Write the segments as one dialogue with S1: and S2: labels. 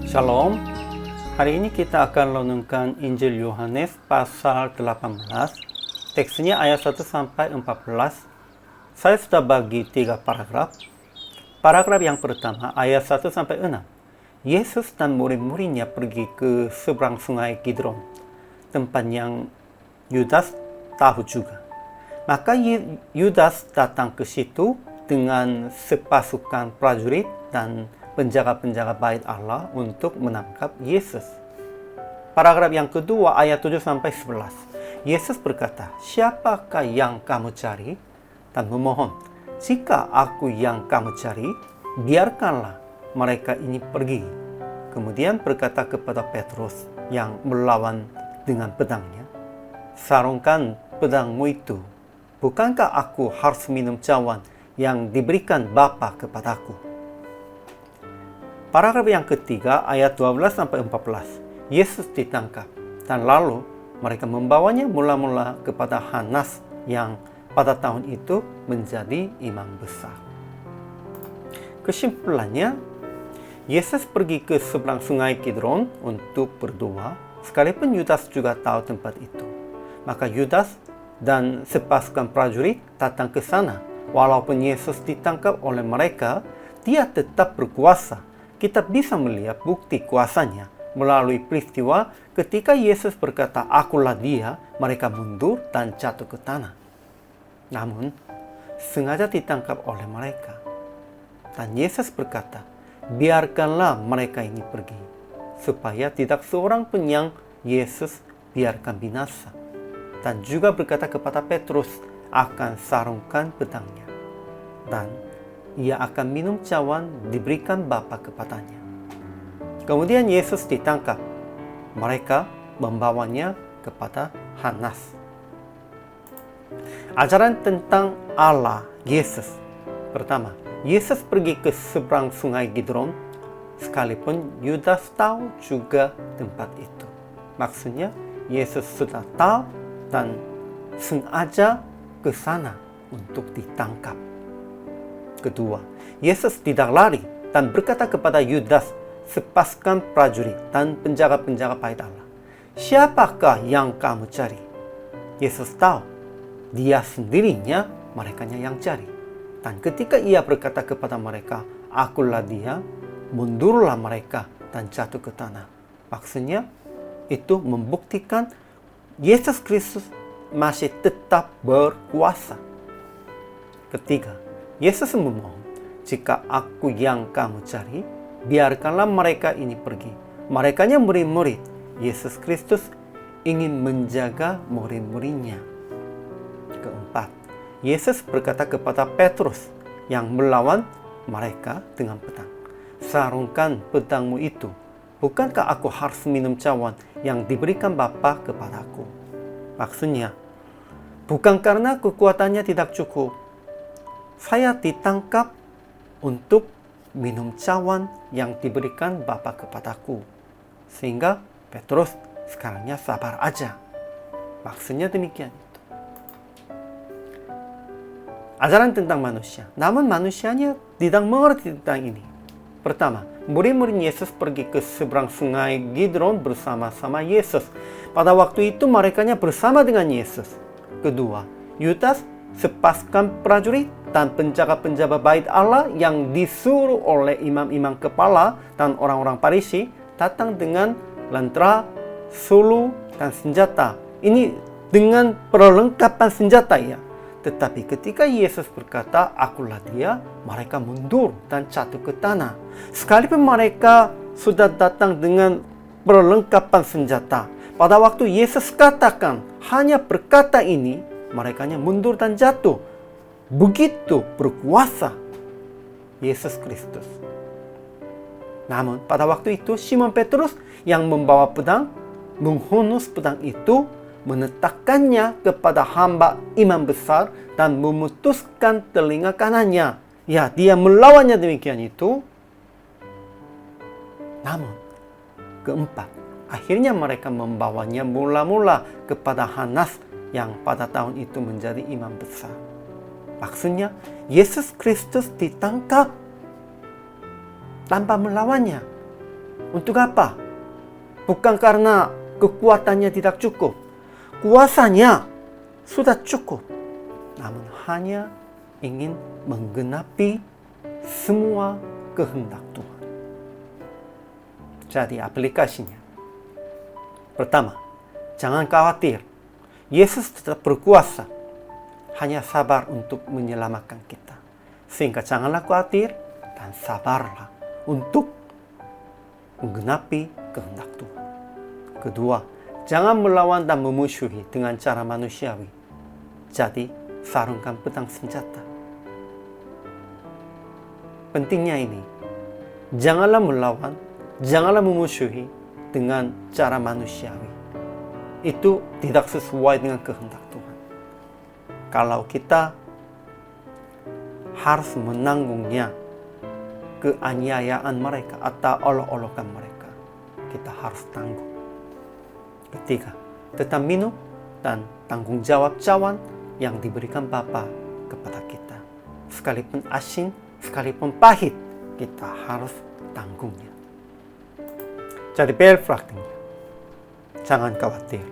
S1: Shalom. Hari ini kita akan renungkan Injil Yohanes pasal 18. Teksnya ayat 1 sampai 14. Saya sudah bagi 3 paragraf. Paragraf yang pertama ayat 1 sampai 6. Yesus dan murid-muridnya pergi ke seberang sungai Kidron, tempat yang Yudas tahu juga. Maka Yudas datang ke situ dengan sepasukan prajurit dan penjaga-penjaga bait Allah untuk menangkap Yesus. Paragraf yang kedua ayat 7 sampai 11. Yesus berkata, "Siapakah yang kamu cari?" Dan memohon, "Jika aku yang kamu cari, biarkanlah mereka ini pergi." Kemudian berkata kepada Petrus yang melawan dengan pedangnya, "Sarungkan pedangmu itu. Bukankah aku harus minum cawan yang diberikan Bapa kepadaku?" Paragraf yang ketiga ayat 12 sampai 14. Yesus ditangkap dan lalu mereka membawanya mula-mula kepada Hanas yang pada tahun itu menjadi imam besar. Kesimpulannya, Yesus pergi ke seberang sungai Kidron untuk berdoa, sekalipun Yudas juga tahu tempat itu. Maka Yudas dan sepasukan prajurit datang ke sana. Walaupun Yesus ditangkap oleh mereka, dia tetap berkuasa. Kita bisa melihat bukti kuasanya melalui peristiwa ketika Yesus berkata, "Akulah dia," mereka mundur dan jatuh ke tanah. Namun, sengaja ditangkap oleh mereka. Dan Yesus berkata, "Biarkanlah mereka ini pergi," supaya tidak seorang pun yang Yesus biarkan binasa. Dan juga berkata kepada Petrus, akan sarungkan pedangnya. Dan ia akan minum cawan diberikan Bapa kepadanya. Kemudian Yesus ditangkap. Mereka membawanya kepada Hanas. Ajaran tentang Allah Yesus. Pertama, Yesus pergi ke seberang sungai Kidron, sekalipun Yudas tahu juga tempat itu. Maksudnya, Yesus sudah tahu dan sengaja ke sana untuk ditangkap. Kedua, Yesus tidak lari dan berkata kepada Yudas, sepasukan prajurit dan penjaga-penjaga bait Allah, "Siapakah yang kamu cari?" Yesus tahu, dia sendirinya merekanya yang cari. Dan ketika ia berkata kepada mereka, "Akulah dia," mundurlah mereka dan jatuh ke tanah. Maksudnya, itu membuktikan Yesus Kristus masih tetap berkuasa. Ketiga, Yesus memohon, "Jika aku yang kamu cari, biarkanlah mereka ini pergi." Merekanya murid-murid. Yesus Kristus ingin menjaga murid-muridnya. Keempat, Yesus berkata kepada Petrus yang melawan mereka dengan pedang, "Sarungkan pedangmu itu. Bukankah aku harus minum cawan yang diberikan Bapa kepadaku?" Maksudnya, bukan karena kekuatannya tidak cukup. Saya ditangkap untuk minum cawan yang diberikan Bapa kepadaku. Sehingga Petrus sekarangnya sabar aja. Maksudnya demikian. Ajaran tentang manusia. Namun manusianya tidak mengerti tentang ini. Pertama, murid-murid Yesus pergi ke seberang sungai Kidron bersama-sama Yesus. Pada waktu itu merekanya bersama dengan Yesus. Kedua, Yudas, sepasukan prajurit dan penjaga-penjaga bait Allah yang disuruh oleh imam-imam kepala dan orang-orang Farisi datang dengan lentera, sulu, dan senjata. Ini dengan perlengkapan senjata ya. Tetapi ketika Yesus berkata, "Akulah dia," mereka mundur dan jatuh ke tanah. Sekalipun mereka sudah datang dengan perlengkapan senjata, pada waktu Yesus katakan hanya berkata ini, merekanya mundur dan jatuh. Begitu berkuasa Yesus Kristus. Namun pada waktu itu Simon Petrus yang membawa pedang menghunus pedang itu, menetapkannya kepada hamba imam besar dan memutuskan telinga kanannya. Ya, dia melawannya demikian itu. Namun keempat, akhirnya mereka membawanya mula-mula kepada Hanas yang pada tahun itu menjadi imam besar. Maksudnya, Yesus Kristus ditangkap tanpa melawannya. Untuk apa? Bukan karena kekuatannya tidak cukup. Kuasanya sudah cukup. Namun hanya ingin menggenapi semua kehendak Tuhan. Jadi aplikasinya. Pertama, jangan khawatir. Yesus tetap berkuasa. Hanya sabar untuk menyelamatkan kita. Sehingga janganlah khawatir dan sabarlah untuk menggenapi kehendak Tuhan. Kedua, jangan melawan dan memusuhi dengan cara manusiawi. Jadi, sarungkan pedang senjata. Pentingnya ini, janganlah melawan, janganlah memusuhi dengan cara manusiawi. Itu tidak sesuai dengan kehendak Tuhan. Kalau kita harus menanggungnya, keaniayaan mereka atau olok-olokan mereka, kita harus tanggung. Ketiga, tetap minum dan tanggung jawab cawan yang diberikan Bapa kepada kita. Sekalipun asin, sekalipun pahit, kita harus tanggungnya. Jadi praktiknya, jangan khawatir.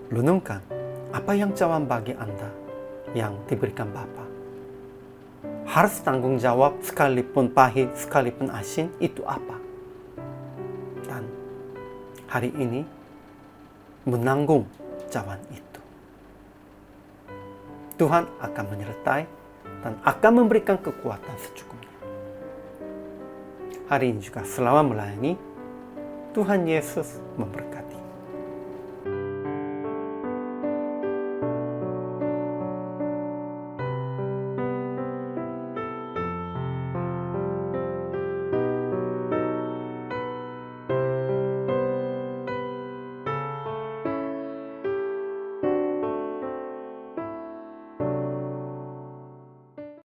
S1: Renungkan apa yang cawan bagi Anda yang diberikan Bapa. Harus tanggung jawab sekalipun pahit, sekalipun asin, itu apa? Dan hari ini menanggung cawan itu. Tuhan akan menyertai dan akan memberikan kekuatan secukupnya. Hari ini juga selama melayani, Tuhan Yesus memberkati.